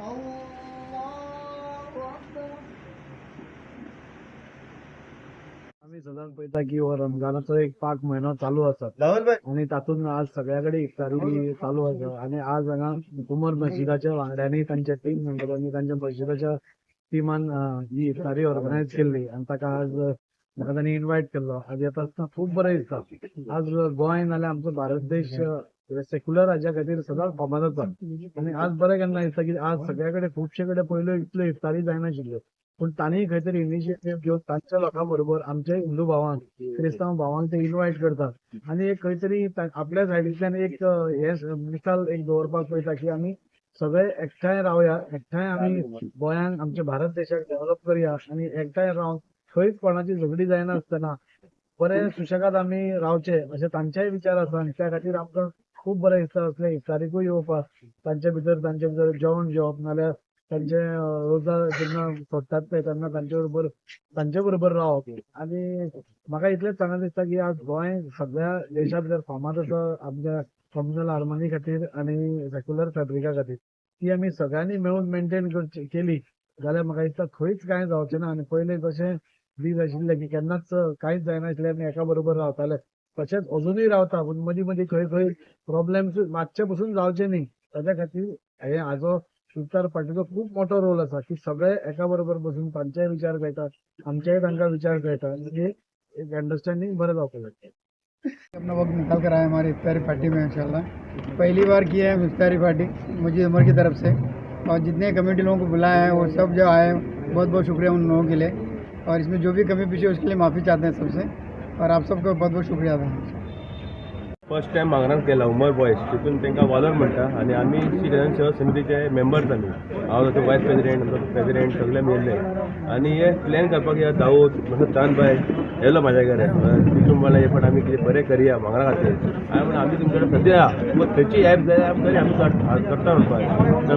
आम्ही साधारण पळयता की हो रमजानाचो एक पाक म्हयनो चालू आसा आणि तातूंत आज सगळ्याकडे इफ्तारी चालू आसा आणि आज हांगा उमर मस्जिदाच्या वांगड्यांनी तांच्या टीम मेंबरांनी तांच्या मस्जिदाच्या टिमान ही इफ्तारी ऑर्गनायज केल्ली आणि ताका आज म्हाका तांणी इन्वायट केल्लो. आज येता आसतना खूब बरें दिसता. आज गोंय नाल्यार आमचो भारत देश सेक्युलर राज्या खातीर सदांच फामाद आसा आणि आज बरें केन्ना दिसता की आज सगळ्या कडेन खुबशे कडेन पयल्यो इतल्यो इफ्तारी जायनाशिल्ल्यो पूण तांणी खंय तरी इनिशिएटीव घेवन तांच्या लोकां बरोबर आमच्या हिंदू भावांक क्रिस्तांव भावांक ते इन्वायट करतात आणि एक खंय तरी आपल्या सायडींतल्यान एक हे मिसाल एक दवरपाक पळयता की आमी सगळे एकठांय रावया, एकठांय आमी गोंयांक आमच्या भारत देशाक डेव्हलप करया आणि एकठांय रावन खंयच कोणाची झगडी जायना आसतना बरे सुशेगाद आमी रावचे अशे तांचेय विचार आसा आणि त्या खातीर आमकां खूब बरें दिसता असले इफ्तारीकूय येवपाक तांचे भितर जेवण जेवप नाल्यार तांचे रोजा जेन्ना सोडटात पळय तेन्ना तांचे बरोबर रावप आणि म्हाका इतलेंच सांगन दिसता की आज गोंय सगळ्या देशा भितर फामाद आसा आमच्या कम्युनल हार्मनी खातीर आणि सेक्युलर फॅब्रिका खातीर. ती आमी सगळ्यांनी मेळून मेंटेन केली जाल्यार म्हाका दिसता खंयच कांय जावचें ना आणि पयलीं जशें दीस आशिल्ले की केन्नाच कांयच जायनाशिल्लें आमी एका बरोबर रावताले तशेंच अजुनूय रावता पूण मदीं मदीं खंय खंय प्रॉब्लेम्स मातशे पसून जावचे न्ही ताच्या खातीर हे हाजो इफ्तार पार्टीचो खूब मोठो रोल आसा की सगळे एका बरोबर बसून तांचेय विचार कळटात आमचेय तांकां विचार कळटात म्हणजे एक अंडरस्टँडिंग बरें जावपाक जाय. अपना वक्त निकाल कर आए हमारी इफ्तारी पार्टी में इंशाल्लाह पहली बार की है इफ्तारी पार्टी मस्जिद उमर की तरफ से और जितने कमेटी लोगों को बुलाया है वो सब जो आए बहुत बहुत शुक्रिया उन लोगों के लिए और इसमें जो भी कमी पीछे उसके लिए माफ़ी चाहते हैं सबसे और आप सबका बहुत बहुत शुक्रिया अदा है. फर्स्ट टाइम मांगरान केला उमर बॉयज तितून तांकां वालोर म्हणटा आनी आमी सिटीजन सेवा समितीचे मेंबर्स आमी हांव ताचो वायस प्रेसिडेंट सगळे मेळिल्ले आनी हे प्लॅन करपाक या दाऊद म्हणून चांदबाय येयलो म्हाज्या कडेन तितून म्हणल्यार हे पण आमी कितें बरें करया मांगरा खातीर हांवें म्हणलें आमी तुमचे कडेन सद्या मग खंयची हेल्प जाय आमकां आमी करता म्हणपाक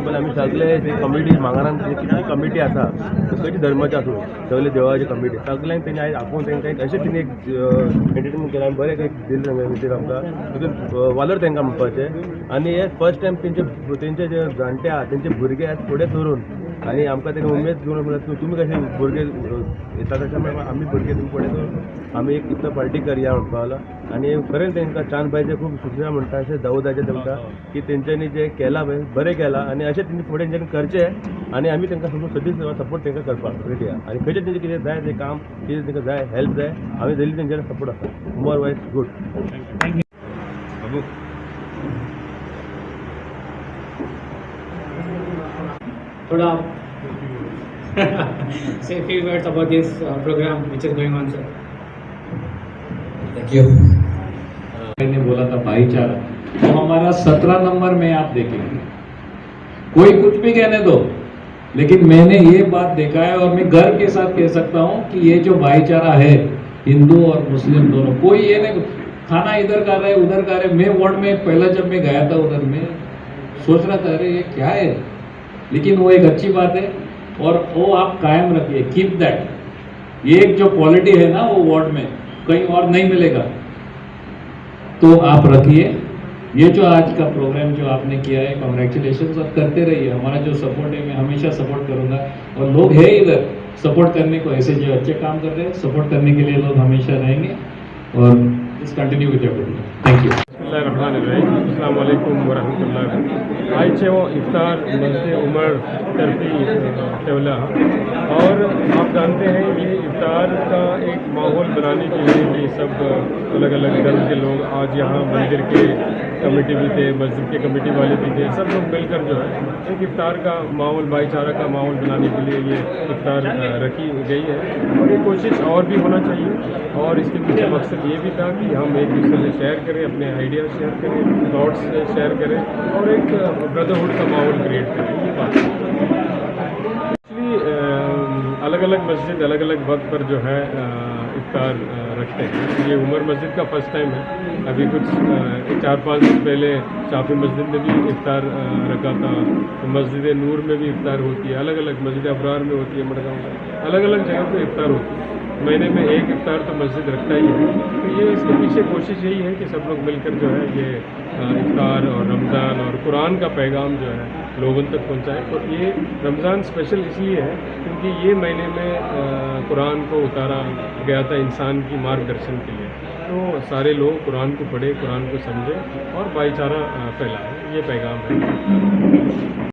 तर आमी सगळे जे कमिटी मांगरान कितली कमिटी आसा खंयची धर्माची आसूं सगळे देवाची कमिटी सगळ्यांक तेणी आयज आपूण तांकां अशें तिणें एक एंटरटेनमेंट केलें आनी बरें एक दिल्लें मिटींग आमकां तितून वालोर तांकां म्हणपाचें आनी हे फर्स्ट टायम तेंचे जे जाणटे आहा तेंचे भुरगे आज फुडें सरून आनी आमकां तेणी उमेद घेवन म्हणल्यार तुमी कशे भुरगे येता तशें म्हणल्यार आमी भुरगे तुमी फुडें सरून आमी एक इफ्तार पार्टी करया म्हणपाक लागला आनी खरेंच तांकां चांदबायचे खूब शुक्रिया म्हणटा अशें दाऊदाचे तांकां की तेंच्यांनी जे केलां पळय बरें केलां आनी अशें तेंच्यांनी फुडें तेंच्यांनी करचें आनी आमी तांकां सदी सपोर्ट तांकां करपाक रेडी आहा आनी खंयचें तेंचें कितें जाय तें काम कितें तांकां जाय हेल्प जाय आमी डेली तेंचे सपोर्ट आसा उमर wise good. Thoda say a few words about this program which is going on, sir. Thank you. मैंने बोला था भाईचारा तो हमारा 17 नंबर में आप देखेंगे कोई कुछ भी कहने दो लेकिन मैंने ये बात देखा है और मैं गर्व के साथ कह सकता हूँ कि ये जो भाईचारा है हिंदू और मुस्लिम दोनों कोई ये नहीं खाना इधर खा रहा है उधर खा रहे हैं. मैं वार्ड में पहला जब मैं गया था उधर में सोच रहा था अरे ये क्या है लेकिन वो एक अच्छी बात है और वो आप कायम रखिए कीप दैट. ये एक जो क्वालिटी है ना वो वार्ड में कहीं और नहीं मिलेगा तो आप रखिए. ये जो आज का प्रोग्राम जो आपने किया है कॉन्ग्रेचुलेशन और करते रहिए. हमारा जो सपोर्ट है मैं हमेशा सपोर्ट करूंगा और लोग हैं इधर सपोर्ट करने को ऐसे जो अच्छे काम कर रहे हैं सपोर्ट करने के लिए लोग हमेशा रहेंगे और please continue with your program. Thank you. अस्सलाम वालेकुम वरहमतुल्लाह. आयचे वो इफ्तार मस्जिद उमर तरफी ठेवला और आप जानते हैं ये इफ्तार का एक माहौल बनाने के लिए भी सब अलग अलग धर्म के लोग आज यहाँ मंदिर के कमेटी भी थे मस्जिद के कमेटी वाले भी थे सब लोग मिलकर जो है एक इफ्तार का माहौल भाईचारा का माहौल बनाने के लिए ये इफ्तार रखी गई है और ये कोशिश और भी होना चाहिए और इसके पीछे मकसद ये भी था कि हम एक दूसरे से शेयर करें अपने आइडियाज शेयर करें थॉट्स शेयर करें और एक ब्रदरहुड का माहौल क्रिएट करें. ये बात एक्चुअली अलग अलग मस्जिद अलग अलग वक्त पर जो है इफ्तार रखते हैं. ये उमर मस्जिद का फर्स्ट टाइम है. अभी कुछ 4-5 दिन पहले शाफी मस्जिद में भी इफ्तार रखा था. मस्जिद नूर में भी इफ्तार होती है अलग अलग. मस्जिद अबरार में होती है मडगांव में अलग अलग जगह पर इफ्तार होती है. महीने में एक इफ्तार तो मस्जिद रखता ही है। तो ये इसके पीछे कोशिश यही है कि सब लोग मिलकर जो है ये इफ्तार और रमज़ान और कुरान का पैगाम जो है लोगों तक पहुंचाए। तो ये रमज़ान स्पेशल इसलिए है क्योंकि ये महीने में कुरान को उतारा गया था इंसान की मार्गदर्शन के लिए। तो सारे लोग कुरान को पढ़े, कुरान को समझे और भाईचारा फैलाए, ये पैगाम है।